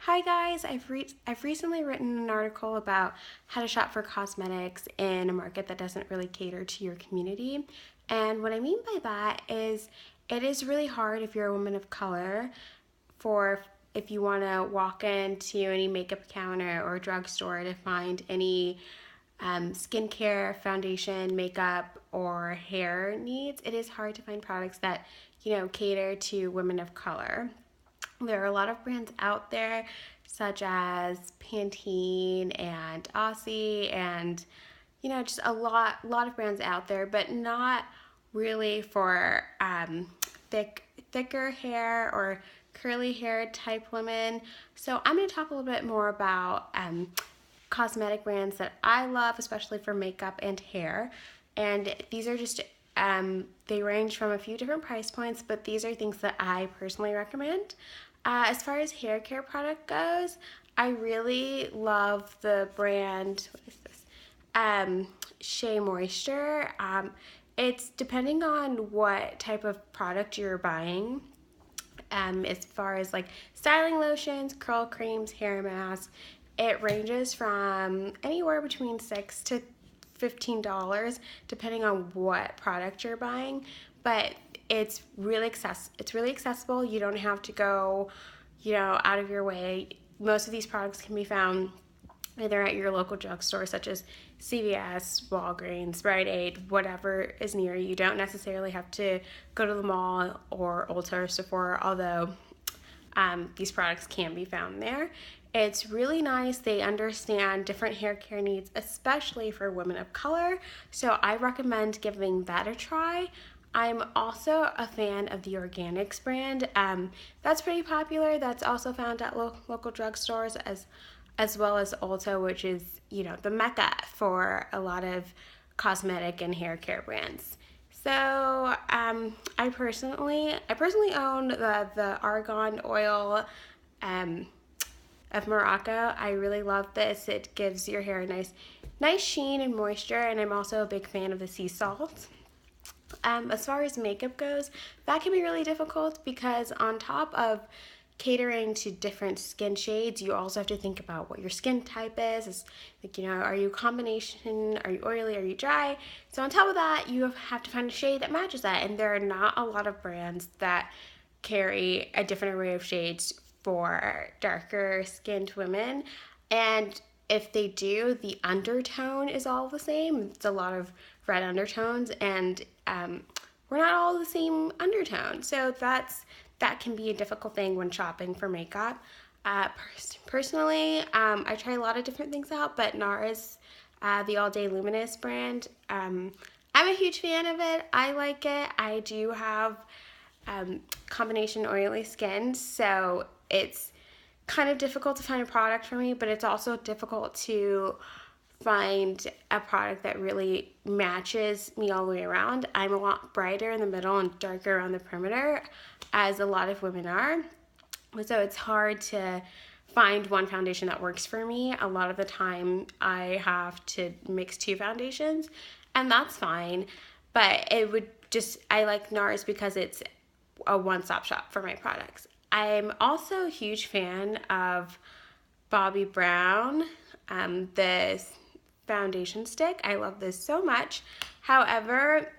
Hi guys, I've recently written an article about how to shop for cosmetics in a market that doesn't really cater to your community. And what I mean by that is it is really hard if you're a woman of color for if you want to walk into any makeup counter or drugstore to find any skincare, foundation, makeup, or hair needs. It is hard to find products that cater to women of color. There are a lot of brands out there, such as Pantene and Aussie, and just a lot of brands out there, but not really for thicker hair or curly hair type women. So I'm going to talk a little bit more about cosmetic brands that I love, especially for makeup and hair. And these are just they range from a few different price points, but these are things that I personally recommend. As far as hair care product goes, I really love the brand, what is this? Shea Moisture. It's depending on what type of product you're buying. As far as like styling lotions, curl creams, hair masks, it ranges from anywhere between $6 to $15 depending on what product you're buying. But it's really accessible. You don't have to go, out of your way. Most of these products can be found either at your local drugstore, such as CVS, Walgreens, Rite Aid, whatever is near you. You don't necessarily have to go to the mall or Ulta or Sephora, although these products can be found there. It's really nice. They understand different hair care needs, especially for women of color. So I recommend giving that a try. I'm also a fan of the Organics brand. That's pretty popular. That's also found at local drugstores as well as Ulta, which is the mecca for a lot of cosmetic and hair care brands. So I personally own the argan oil of Morocco. I really love this. It gives your hair a nice sheen and moisture, and I'm also a big fan of the sea salt. As far as makeup goes, that can be really difficult because on top of catering to different skin shades, you also have to think about what your skin type is. Like, are you a combination? Are you oily? Are you dry? So on top of that, you have to find a shade that matches that. And there are not a lot of brands that carry a different array of shades for darker skinned women. And if they do, the undertone is all the same. It's a lot of red undertones, and we're not all the same undertone. So that can be a difficult thing when shopping for makeup. Personally, I try a lot of different things out, but NARS, the All Day Luminous brand, I'm a huge fan of it. I like it. I do have combination oily skin, so it's kind of difficult to find a product for me, but it's also difficult to find a product that really matches me all the way around. I'm a lot brighter in the middle and darker around the perimeter, as a lot of women are. So it's hard to find one foundation that works for me. A lot of the time I have to mix two foundations, and that's fine. But I like NARS because it's a one-stop shop for my products. I'm also a huge fan of Bobbi Brown, the foundation stick. I love this so much. However,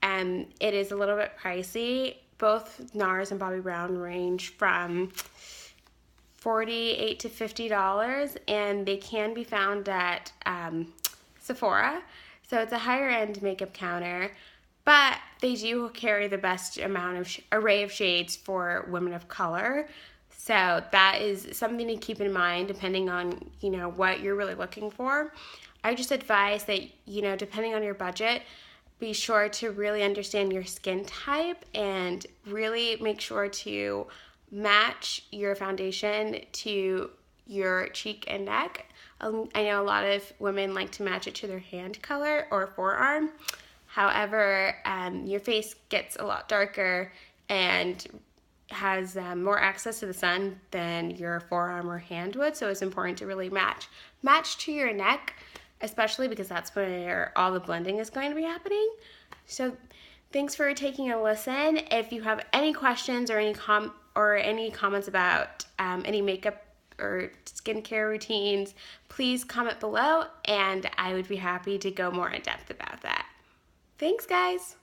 it is a little bit pricey. Both NARS and Bobbi Brown range from $48 to $50, and they can be found at Sephora. So it's a higher end makeup counter, but they do carry the best amount of array of shades for women of color. So that is something to keep in mind depending on, what you're really looking for. I just advise that, depending on your budget, be sure to really understand your skin type and really make sure to match your foundation to your cheek and neck. I know a lot of women like to match it to their hand color or forearm. However, your face gets a lot darker and has more access to the sun than your forearm or hand would, so it's important to really match to your neck, especially because that's where all the blending is going to be happening. So thanks for taking a listen. If you have any questions or any comments about any makeup or skincare routines, please comment below and I would be happy to go more in depth about that. Thanks, guys.